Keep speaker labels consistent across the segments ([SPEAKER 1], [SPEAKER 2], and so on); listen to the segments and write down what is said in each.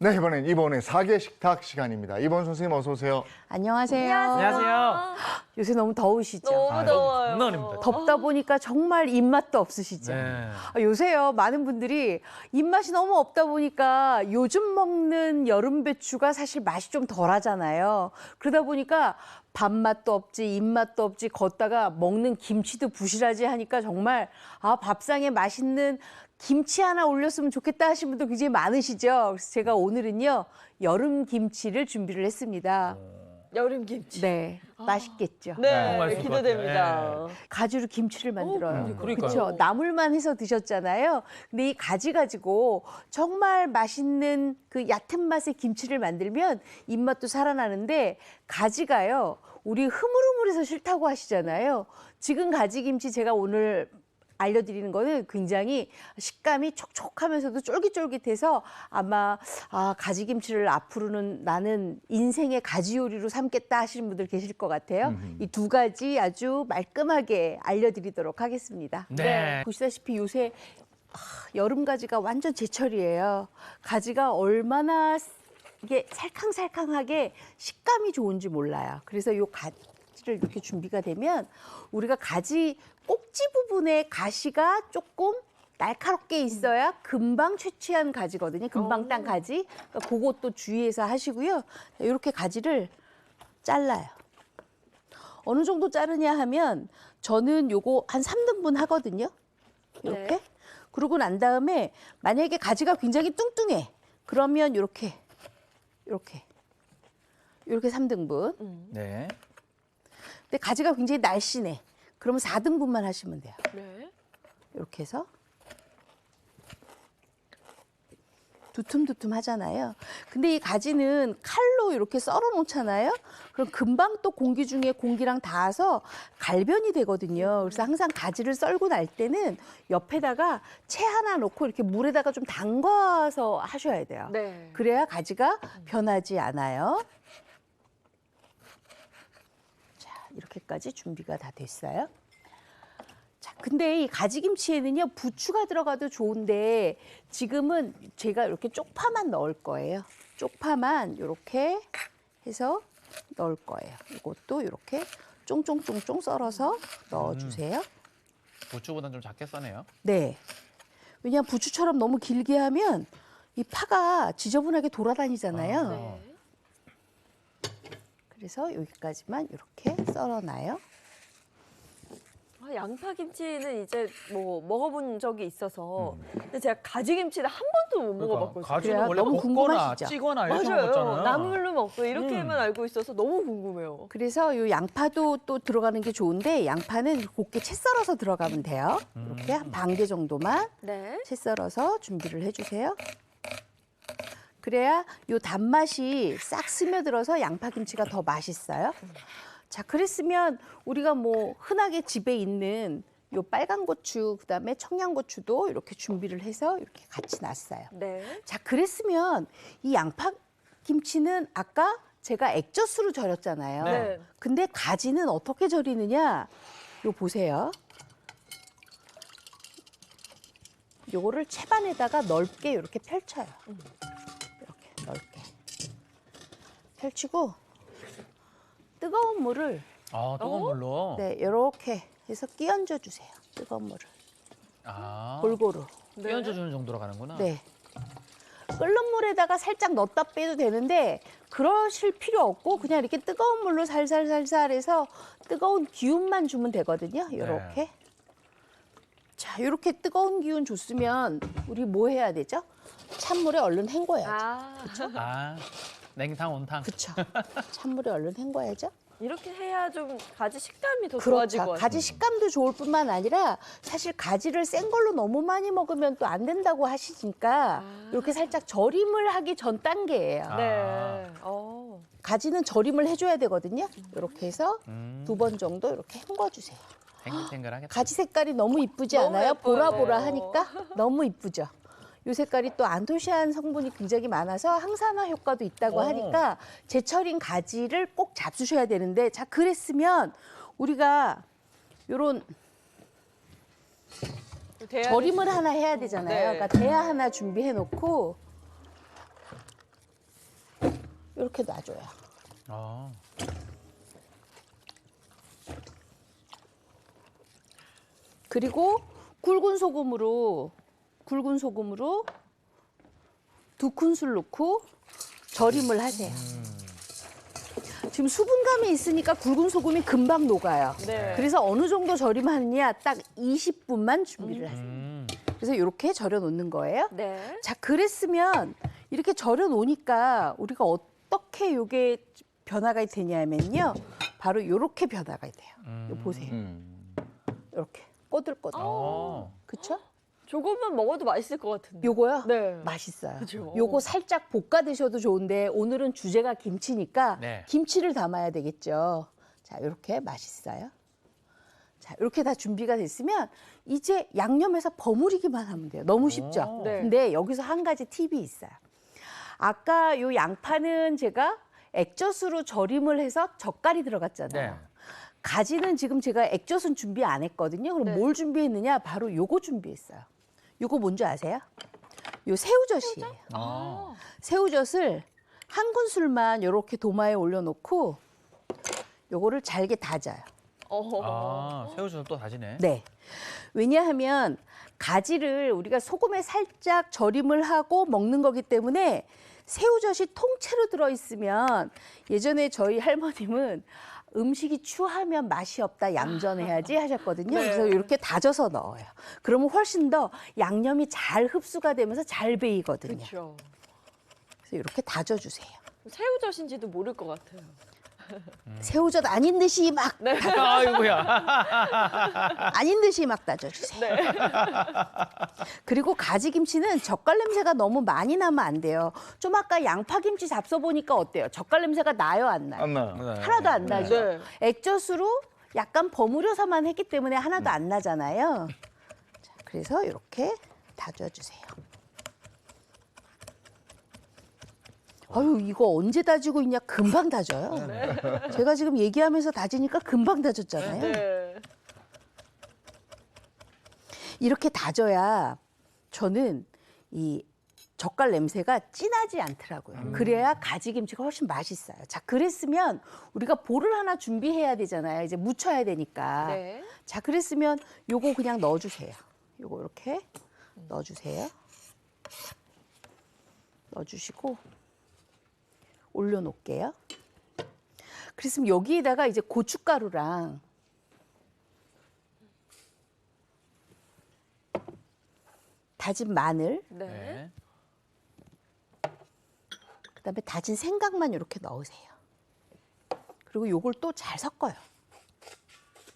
[SPEAKER 1] 네, 이번에 사계 식탁 시간입니다. 이번 선생님 어서 오세요.
[SPEAKER 2] 안녕하세요.
[SPEAKER 3] 안녕하세요.
[SPEAKER 2] 요새 너무 더우시죠?
[SPEAKER 3] 너무 더워요.
[SPEAKER 4] 장난 아닙니다.
[SPEAKER 2] 덥다 보니까 정말 입맛도 없으시죠?
[SPEAKER 4] 네.
[SPEAKER 2] 요새요, 많은 분들이 입맛이 너무 없다 보니까 요즘 먹는 여름 배추가 사실 맛이 좀 덜하잖아요. 그러다 보니까 밥맛도 없지, 입맛도 없지, 걷다가 먹는 김치도 부실하지 하니까 정말 밥상에 맛있는 김치 하나 올렸으면 좋겠다 하시는 분도 굉장히 많으시죠? 그래서 제가 오늘은요, 여름 김치를 준비를 했습니다.
[SPEAKER 3] 여름 김치.
[SPEAKER 2] 네, 맛있겠죠?
[SPEAKER 3] 네,
[SPEAKER 4] 너무 맛있을 것
[SPEAKER 3] 기대됩니다.
[SPEAKER 4] 같아요.
[SPEAKER 2] 가지로 김치를 만들어요.
[SPEAKER 4] 그러니까요.
[SPEAKER 2] 그렇죠. 나물만 해서 드셨잖아요. 근데 이 가지 가지고 정말 맛있는 그 얕은 맛의 김치를 만들면 입맛도 살아나는데 가지가요. 우리 흐물흐물해서 싫다고 하시잖아요. 지금 가지 김치 제가 오늘 알려드리는 거는 굉장히 식감이 촉촉하면서도 쫄깃쫄깃해서 아마 가지김치를 앞으로는 나는 인생의 가지 요리로 삼겠다 하시는 분들 계실 것 같아요. 이 두 가지 아주 말끔하게 알려드리도록 하겠습니다.
[SPEAKER 4] 네.
[SPEAKER 2] 보시다시피 요새 여름 가지가 완전 제철이에요. 가지가 얼마나 이게 살캉살캉하게 식감이 좋은지 몰라요. 그래서 요 가지를 이렇게 준비가 되면 우리가 가지 꼭지 부분에 가시가 조금 날카롭게 있어야 금방 채취한 가지거든요. 금방 딴 가지. 그러니까 그것도 주의해서 하시고요. 이렇게 가지를 잘라요. 어느 정도 자르냐 하면 저는 요거 한 3등분 하거든요. 이렇게.
[SPEAKER 3] 네.
[SPEAKER 2] 그러고 난 다음에 만약에 가지가 굉장히 뚱뚱해. 그러면 이렇게 3등분.
[SPEAKER 4] 네.
[SPEAKER 2] 근데 가지가 굉장히 날씬해. 그러면 4등분만 하시면 돼요.
[SPEAKER 3] 네.
[SPEAKER 2] 이렇게 해서 두툼두툼 하잖아요. 근데 이 가지는 칼로 이렇게 썰어 놓잖아요. 그럼 금방 또 공기 중에 공기랑 닿아서 갈변이 되거든요. 그래서 항상 가지를 썰고 날 때는 옆에다가 채 하나 놓고 이렇게 물에다가 좀 담가서 하셔야 돼요.
[SPEAKER 3] 네.
[SPEAKER 2] 그래야 가지가 변하지 않아요. 자, 이렇게까지 준비가 다 됐어요. 자, 근데 이 가지김치에는요, 부추가 들어가도 좋은데 지금은 제가 이렇게 쪽파만 넣을 거예요. 쪽파만 이렇게 해서 넣을 거예요. 이것도 이렇게 쫑쫑쫑쫑 썰어서 넣어주세요.
[SPEAKER 4] 부추보다는 좀 작게 써네요.
[SPEAKER 2] 네. 왜냐하면 부추처럼 너무 길게 하면 이 파가 지저분하게 돌아다니잖아요.
[SPEAKER 3] 네.
[SPEAKER 2] 그래서 여기까지만 이렇게 썰어놔요.
[SPEAKER 3] 양파 김치는 이제 뭐 먹어본 적이 있어서 근데 제가 가지 김치는 한 번도 못 먹어봤거든요.
[SPEAKER 4] 가지는
[SPEAKER 2] 그래요?
[SPEAKER 4] 원래
[SPEAKER 2] 너무
[SPEAKER 4] 볶거나
[SPEAKER 2] 궁금하시죠?
[SPEAKER 4] 찌거나 이렇게
[SPEAKER 3] 맞아요.
[SPEAKER 4] 먹었잖아요.
[SPEAKER 3] 나물로 먹고 이렇게만 알고 있어서 너무 궁금해요.
[SPEAKER 2] 그래서 이 양파도 또 들어가는 게 좋은데 양파는 곱게 채 썰어서 들어가면 돼요. 이렇게 한 반 개 정도만
[SPEAKER 3] 네.
[SPEAKER 2] 채 썰어서 준비를 해주세요. 그래야 요 단맛이 싹 스며들어서 양파김치가 더 맛있어요. 자, 그랬으면 우리가 뭐 흔하게 집에 있는 요 빨간 고추, 그다음에 청양고추도 이렇게 준비를 해서 이렇게 같이 놨어요.
[SPEAKER 3] 네.
[SPEAKER 2] 자, 그랬으면 이 양파김치는 아까 제가 액젓으로 절였잖아요.
[SPEAKER 3] 네.
[SPEAKER 2] 근데 가지는 어떻게 절이느냐? 요 보세요. 요거를 채반에다가 넓게 이렇게 펼쳐요. 이렇게 넓게. 펼치고 뜨거운 물을
[SPEAKER 4] 뜨거운 물로.
[SPEAKER 2] 네, 이렇게 해서 끼얹어 주세요. 뜨거운 물을. 골고루.
[SPEAKER 4] 끼얹어 주는 정도로 가는구나.
[SPEAKER 2] 네. 끓는 물에다가 살짝 넣었다 빼도 되는데 그러실 필요 없고 그냥 이렇게 뜨거운 물로 살살살살 해서 뜨거운 기운만 주면 되거든요. 이렇게.
[SPEAKER 4] 네.
[SPEAKER 2] 자, 이렇게 뜨거운 기운 줬으면 우리 뭐 해야 되죠? 찬물에 얼른 헹궈야죠.
[SPEAKER 4] 냉탕, 온탕.
[SPEAKER 2] 그렇죠. 찬물에 얼른 헹궈야죠.
[SPEAKER 3] 이렇게 해야 좀 가지 식감이 더
[SPEAKER 2] 그렇죠.
[SPEAKER 3] 좋아지고
[SPEAKER 2] 가지 식감도 좋을 뿐만 아니라 사실 가지를 센 걸로 너무 많이 먹으면 또 안 된다고 하시니까 이렇게 살짝 절임을 하기 전 단계예요.
[SPEAKER 3] 네.
[SPEAKER 2] 가지는 절임을 해줘야 되거든요. 이렇게 해서 2번 정도 이렇게 헹궈주세요.
[SPEAKER 4] 탱글탱글하겠다.
[SPEAKER 2] 가지 색깔이 너무 이쁘지
[SPEAKER 3] 너무
[SPEAKER 2] 않아요?
[SPEAKER 3] 예뻐요.
[SPEAKER 2] 보라보라하니까 너무 이쁘죠. 이 색깔이 또 안토시아닌 성분이 굉장히 많아서 항산화 효과도 있다고 하니까 제철인 가지를 꼭 잡수셔야 되는데 자 그랬으면 우리가 요런 절임을 하나 해야 되잖아요.
[SPEAKER 3] 네.
[SPEAKER 2] 그러니까 대야 하나 준비해 놓고 이렇게 놔줘요.
[SPEAKER 4] 아.
[SPEAKER 2] 그리고 굵은 소금으로 2큰술 넣고 절임을 하세요. 지금 수분감이 있으니까 굵은 소금이 금방 녹아요.
[SPEAKER 3] 네.
[SPEAKER 2] 그래서 어느 정도 절임하느냐 딱 20분만 준비를 하세요. 그래서 이렇게 절여 놓는 거예요.
[SPEAKER 3] 네.
[SPEAKER 2] 자, 그랬으면 이렇게 절여 놓으니까 우리가 어떻게 이게 변화가 되냐면요. 바로 이렇게 변화가 돼요. 이거 보세요. 이렇게 꼬들꼬들. 그렇죠?
[SPEAKER 3] 조금만 먹어도 맛있을 것 같은데.
[SPEAKER 2] 요거요?
[SPEAKER 3] 네.
[SPEAKER 2] 맛있어요.
[SPEAKER 3] 그죠.
[SPEAKER 2] 요거 살짝 볶아 드셔도 좋은데 오늘은 주제가 김치니까
[SPEAKER 4] 네.
[SPEAKER 2] 김치를 담아야 되겠죠. 자, 이렇게 맛있어요. 자, 이렇게 다 준비가 됐으면 이제 양념해서 버무리기만 하면 돼요. 너무 쉽죠?
[SPEAKER 3] 네.
[SPEAKER 2] 근데 여기서 한 가지 팁이 있어요. 아까 요 양파는 제가 액젓으로 절임을 해서 젓갈이 들어갔잖아요.
[SPEAKER 4] 네.
[SPEAKER 2] 가지는 지금 제가 액젓은 준비 안 했거든요. 그럼
[SPEAKER 3] 네.
[SPEAKER 2] 뭘 준비했느냐? 바로 요거 준비했어요. 요거 뭔지 아세요? 요 새우젓이에요.
[SPEAKER 4] 아.
[SPEAKER 2] 새우젓을 한 큰술만 이렇게 도마에 올려놓고 요거를 잘게 다져요.
[SPEAKER 4] 아, 새우젓을 또 다지네.
[SPEAKER 2] 네. 왜냐하면 가지를 우리가 소금에 살짝 절임을 하고 먹는 거기 때문에 새우젓이 통째로 들어있으면 예전에 저희 할머님은 음식이 추하면 맛이 없다 양전해야지 하셨거든요.
[SPEAKER 3] 네.
[SPEAKER 2] 그래서 이렇게 다져서 넣어요. 그러면 훨씬 더 양념이 잘 흡수가 되면서 잘 배이거든요.
[SPEAKER 3] 그렇죠.
[SPEAKER 2] 그래서 이렇게 다져주세요.
[SPEAKER 3] 새우젓인지도 모를 것 같아요.
[SPEAKER 2] 새우젓 아닌 듯이 막
[SPEAKER 4] 아이고야.
[SPEAKER 2] 아닌 듯이 막 다져주세요.
[SPEAKER 3] 네.
[SPEAKER 2] 그리고 가지김치는 젓갈 냄새가 너무 많이 나면 안 돼요. 좀 아까 양파김치 잡숴 보니까 어때요? 젓갈 냄새가 나요, 안 나요?
[SPEAKER 1] 안 나요.
[SPEAKER 2] 하나도 안 나죠.
[SPEAKER 3] 네.
[SPEAKER 2] 액젓으로 약간 버무려서만 했기 때문에 하나도 안 나잖아요. 자, 그래서 이렇게 다져주세요. 아유, 이거 언제 다지고 있냐? 금방 다져요. 제가 지금 얘기하면서 다지니까 금방 다졌잖아요.
[SPEAKER 3] 네.
[SPEAKER 2] 이렇게 다져야 저는 이 젓갈 냄새가 진하지 않더라고요. 그래야 가지김치가 훨씬 맛있어요. 자, 그랬으면 우리가 볼을 하나 준비해야 되잖아요. 이제 무쳐야 되니까.
[SPEAKER 3] 네.
[SPEAKER 2] 자, 그랬으면 요거 그냥 넣어주세요. 요거 이렇게 넣어주세요. 넣어주시고 올려놓을게요. 그랬으면 여기에다가 이제 고춧가루랑 다진 마늘,
[SPEAKER 3] 네.
[SPEAKER 4] 네.
[SPEAKER 2] 그다음에 다진 생강만 이렇게 넣으세요. 그리고 요걸 또 잘 섞어요.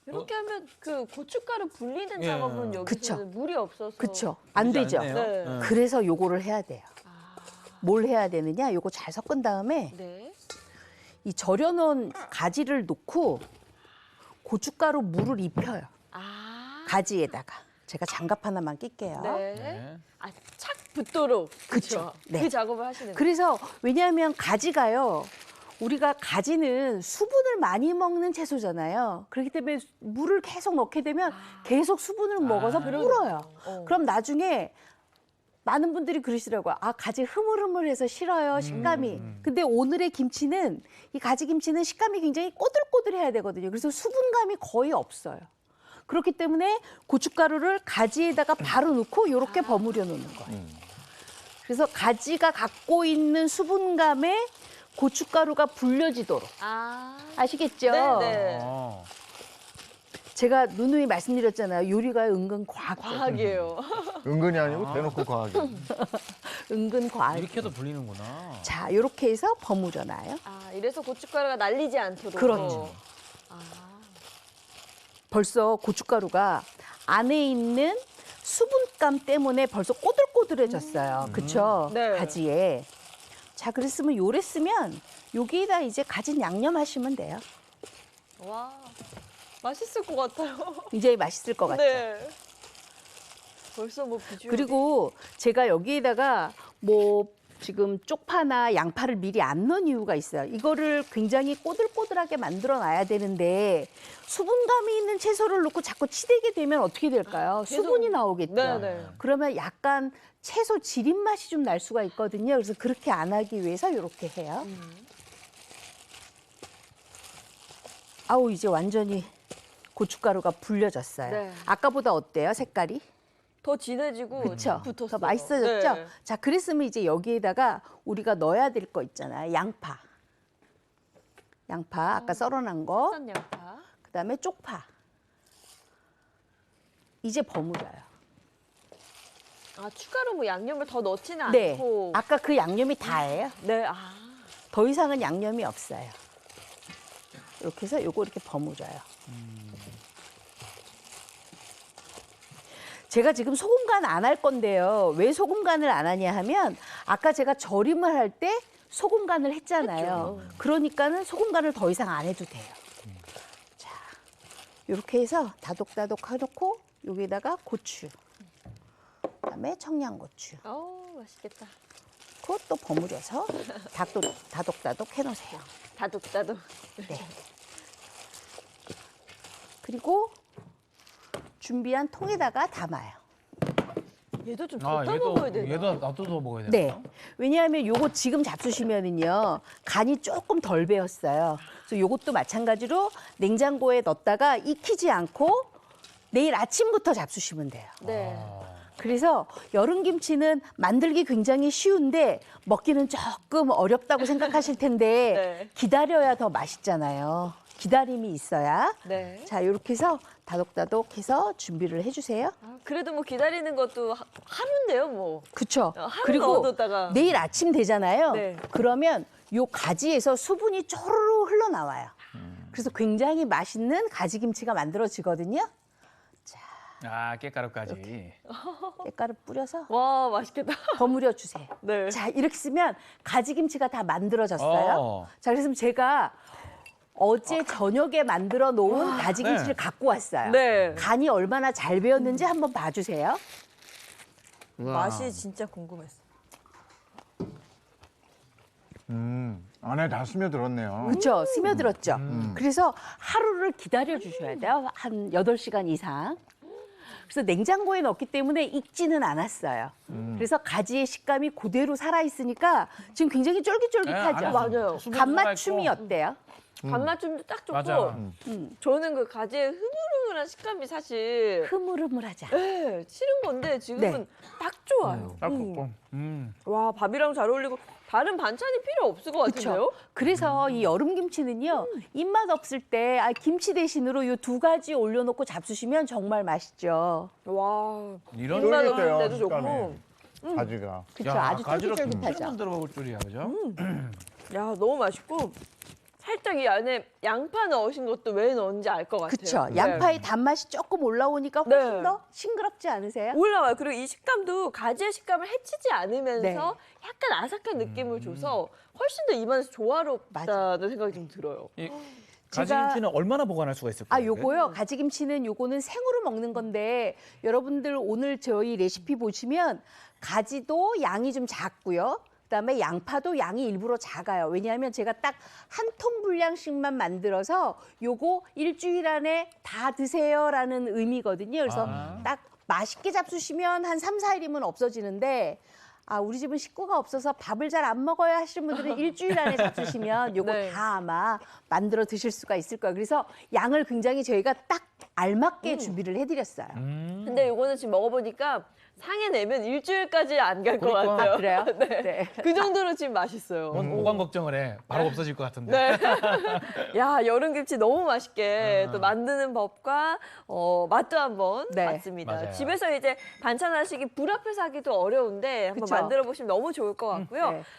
[SPEAKER 3] 이렇게 하면 그 고춧가루 불리는
[SPEAKER 4] 예.
[SPEAKER 3] 작업은 여기서는
[SPEAKER 2] 그쵸.
[SPEAKER 3] 물이 없어서.
[SPEAKER 2] 그쵸? 안 되죠?
[SPEAKER 4] 않네요.
[SPEAKER 3] 네.
[SPEAKER 2] 그래서 요거를 해야 돼요. 뭘 해야 되느냐? 요거 잘 섞은 다음에
[SPEAKER 3] 네.
[SPEAKER 2] 이 절여놓은 가지를 놓고 고춧가루 물을 입혀요.
[SPEAKER 3] 아.
[SPEAKER 2] 가지에다가. 제가 장갑 하나만 낄게요.
[SPEAKER 3] 네.
[SPEAKER 4] 네.
[SPEAKER 3] 아, 착 붙도록.
[SPEAKER 2] 그쵸.
[SPEAKER 3] 그쵸?
[SPEAKER 2] 네.
[SPEAKER 3] 그 작업을 하시는 거예요.
[SPEAKER 2] 그래서 왜냐하면 가지가요. 우리가 가지는 수분을 많이 먹는 채소잖아요. 그렇기 때문에 물을 계속 넣게 되면 계속 수분을 먹어서 불어요. 그럼 나중에 많은 분들이 그러시더라고요. 아, 가지 흐물흐물해서 싫어요, 식감이. 근데 오늘의 김치는, 이 가지김치는 식감이 굉장히 꼬들꼬들해야 되거든요. 그래서 수분감이 거의 없어요. 그렇기 때문에 고춧가루를 가지에다가 바로 넣고 이렇게 버무려 놓는 거예요. 그래서 가지가 갖고 있는 수분감에 고춧가루가 불려지도록.
[SPEAKER 3] 아.
[SPEAKER 2] 아시겠죠?
[SPEAKER 3] 네네.
[SPEAKER 4] 어.
[SPEAKER 2] 제가 누누이 말씀드렸잖아요. 요리가 은근 과학이에요.
[SPEAKER 3] 과학이에요.
[SPEAKER 1] 은근히 아니고 대놓고 과하게.
[SPEAKER 2] 은근 과학.
[SPEAKER 4] 이렇게 해도 불리는구나.
[SPEAKER 2] 자, 이렇게 해서 버무려 놔요.
[SPEAKER 3] 아, 이래서 고춧가루가 날리지 않도록.
[SPEAKER 2] 그렇죠.
[SPEAKER 3] 아.
[SPEAKER 2] 벌써 고춧가루가 안에 있는 수분감 때문에 벌써 꼬들꼬들해졌어요. 그쵸?
[SPEAKER 3] 네.
[SPEAKER 2] 가지에. 자, 그랬으면 요랬으면 여기에다 이제 가진 양념 하시면 돼요.
[SPEAKER 3] 와. 맛있을 것 같아요.
[SPEAKER 2] 굉장히 맛있을 것 같죠?
[SPEAKER 3] 네. 벌써 뭐 비주얼.
[SPEAKER 2] 그리고 제가 여기에다가 뭐 지금 쪽파나 양파를 미리 안 넣은 이유가 있어요. 이거를 굉장히 꼬들꼬들하게 만들어 놔야 되는데 수분감이 있는 채소를 넣고 자꾸 치대게 되면 어떻게 될까요?
[SPEAKER 3] 계속-
[SPEAKER 2] 수분이 나오겠죠.
[SPEAKER 3] 네네.
[SPEAKER 2] 그러면 약간 채소 지린 맛이 좀 날 수가 있거든요. 그래서 그렇게 안 하기 위해서 이렇게 해요. 아우 이제 완전히 고춧가루가 불려졌어요.
[SPEAKER 3] 네.
[SPEAKER 2] 아까보다 어때요 색깔이?
[SPEAKER 3] 더 진해지고
[SPEAKER 2] 그렇죠.
[SPEAKER 3] 붙었어요.
[SPEAKER 2] 더 맛있어졌죠.
[SPEAKER 3] 네.
[SPEAKER 2] 자 그랬으면 이제 여기에다가 우리가 넣어야 될 거 있잖아요. 양파. 양파 아까 썰어놓은 거.
[SPEAKER 3] 산 양파.
[SPEAKER 2] 그다음에 쪽파. 이제 버무려요.
[SPEAKER 3] 아 추가로 뭐 양념을 더 넣지는
[SPEAKER 2] 네.
[SPEAKER 3] 않고.
[SPEAKER 2] 아까 그 양념이 다예요.
[SPEAKER 3] 네.
[SPEAKER 2] 더 이상은 양념이 없어요. 이렇게 해서 요거 이렇게 버무려요. 제가 지금 소금 간 안 할 건데요. 왜 소금 간을 안 하냐 하면 아까 제가 절임을 할 때 소금 간을 했잖아요. 그러니까는 소금 간을 더 이상 안 해도 돼요. 자, 이렇게 해서 다독다독 해놓고 여기다가 고추, 그다음에 청양고추,
[SPEAKER 3] 맛있겠다.
[SPEAKER 2] 그것도 버무려서 다독다독 해놓으세요.
[SPEAKER 3] 다독다독.
[SPEAKER 2] 네. 그리고 준비한 통에다가 담아요.
[SPEAKER 3] 얘도 좀
[SPEAKER 4] 아,
[SPEAKER 3] 더 먹어야 되나?
[SPEAKER 4] 얘도 놔둬서 먹어야 되나?
[SPEAKER 2] 네. 왜냐하면 요거 지금 잡수시면은요 간이 조금 덜 배었어요. 그래서 요것도 마찬가지로 냉장고에 넣었다가 익히지 않고 내일 아침부터 잡수시면 돼요.
[SPEAKER 3] 네.
[SPEAKER 2] 그래서 여름 김치는 만들기 굉장히 쉬운데 먹기는 조금 어렵다고 생각하실 텐데
[SPEAKER 3] 네.
[SPEAKER 2] 기다려야 더 맛있잖아요. 기다림이 있어야.
[SPEAKER 3] 네.
[SPEAKER 2] 자, 이렇게 해서 다독다독 해서 준비를 해주세요.
[SPEAKER 3] 그래도 뭐 기다리는 것도 하루인데요, 뭐.
[SPEAKER 2] 그쵸?
[SPEAKER 3] 하루
[SPEAKER 2] 그리고
[SPEAKER 3] 넣어뒀다가.
[SPEAKER 2] 내일 아침 되잖아요.
[SPEAKER 3] 네.
[SPEAKER 2] 그러면 요 가지에서 수분이 쪼르르 흘러나와요. 그래서 굉장히 맛있는 가지김치가 만들어지거든요.
[SPEAKER 4] 아, 깻가루까지.
[SPEAKER 2] 깻가루 뿌려서
[SPEAKER 3] 와, 맛있겠다.
[SPEAKER 2] 버무려 주세요.
[SPEAKER 3] 네.
[SPEAKER 2] 자, 이렇게 쓰면 가지김치가 다 만들어졌어요.
[SPEAKER 4] 어.
[SPEAKER 2] 자, 그래서 제가 어제 저녁에 만들어 놓은 가지김치를
[SPEAKER 4] 네.
[SPEAKER 2] 갖고 왔어요.
[SPEAKER 3] 네.
[SPEAKER 2] 간이 얼마나 잘 배었는지 한번 봐주세요.
[SPEAKER 3] 맛이 진짜 궁금했어.
[SPEAKER 1] 안에 다 스며들었네요.
[SPEAKER 2] 그렇죠? 스며들었죠? 그래서 하루를 기다려 주셔야 돼요. 한 8시간 이상. 그래서 냉장고에 넣었기 때문에 익지는 않았어요. 그래서 가지의 식감이 그대로 살아있으니까 지금 굉장히 쫄깃쫄깃하죠?
[SPEAKER 4] 네, 안에
[SPEAKER 3] 맞아요.
[SPEAKER 4] 수분
[SPEAKER 2] 간맞춤이
[SPEAKER 4] 살아있고.
[SPEAKER 2] 어때요?
[SPEAKER 3] 간맞춤도 딱 좋고.
[SPEAKER 4] 맞아.
[SPEAKER 3] 저는 그 가지의 흐물흐물한 식감이 사실
[SPEAKER 2] 흐물흐물하죠?
[SPEAKER 3] 네, 싫은 건데 지금은
[SPEAKER 2] 네.
[SPEAKER 3] 딱 좋아요.
[SPEAKER 4] 딱 좋고.
[SPEAKER 3] 와, 밥이랑 잘 어울리고 다른 반찬이 필요 없을 것 같은데요?
[SPEAKER 2] 그렇죠. 그래서 이 여름 김치는요, 입맛 없을 때 김치 대신으로 이 2가지 올려놓고 잡수시면 정말 맛있죠.
[SPEAKER 3] 와,
[SPEAKER 4] 이런
[SPEAKER 3] 입맛
[SPEAKER 1] 쫄깃해요,
[SPEAKER 3] 없는데도
[SPEAKER 1] 식감이.
[SPEAKER 3] 좋고.
[SPEAKER 1] 가지가.
[SPEAKER 2] 그렇죠. 아주
[SPEAKER 4] 가지로 김치를
[SPEAKER 2] 쫄깃쫄깃하죠.
[SPEAKER 4] 만들어 먹을 줄이야, 그죠?
[SPEAKER 3] 야, 너무 맛있고 살짝 이 안에 양파 넣으신 것도 왜 넣은지 알 것 같아요.
[SPEAKER 2] 그렇죠.
[SPEAKER 3] 네.
[SPEAKER 2] 양파의 단맛이 조금 올라오니까 훨씬
[SPEAKER 3] 네.
[SPEAKER 2] 더 싱그럽지 않으세요?
[SPEAKER 3] 올라와요. 그리고 이 식감도 가지의 식감을 해치지 않으면서
[SPEAKER 2] 네.
[SPEAKER 3] 약간 아삭한 느낌을 줘서 훨씬 더 입안에서 조화롭다는 생각이 좀 들어요.
[SPEAKER 4] 이
[SPEAKER 2] 제가-
[SPEAKER 4] 가지김치는 얼마나 보관할 수가 있을까요?
[SPEAKER 2] 요거요. 가지김치는 요거는 생으로 먹는 건데 여러분들 오늘 저희 레시피 보시면 가지도 양이 좀 작고요. 그다음에 양파도 양이 일부러 작아요. 왜냐하면 제가 딱 한 통 분량씩만 만들어서 요거 일주일 안에 다 드세요라는 의미거든요. 그래서
[SPEAKER 4] 아.
[SPEAKER 2] 딱 맛있게 잡수시면 한 3, 4일이면 없어지는데 우리 집은 식구가 없어서 밥을 잘 안 먹어야 하시는 분들은 일주일 안에 잡수시면 요거
[SPEAKER 3] 네.
[SPEAKER 2] 다 아마 만들어 드실 수가 있을 거예요. 그래서 양을 굉장히 저희가 딱 알맞게 준비를 해드렸어요.
[SPEAKER 3] 근데 이거는 지금 먹어보니까 상해 내면 일주일까지 안 갈 것
[SPEAKER 4] 그러니까.
[SPEAKER 3] 같아요.
[SPEAKER 2] 그래요?
[SPEAKER 3] 네.
[SPEAKER 2] 네.
[SPEAKER 3] 그 정도로 지금 맛있어요.
[SPEAKER 4] 오관 걱정을 해. 바로 없어질 것 같은데.
[SPEAKER 3] 네. 야, 여름김치 너무 맛있게 또 만드는 법과 맛도 한번
[SPEAKER 2] 네.
[SPEAKER 3] 봤습니다.
[SPEAKER 4] 맞아요.
[SPEAKER 3] 집에서 이제 반찬 하시기 불 앞에서 하기도 어려운데 한번
[SPEAKER 2] 그쵸?
[SPEAKER 3] 만들어 보시면 너무 좋을 것 같고요.
[SPEAKER 2] 네.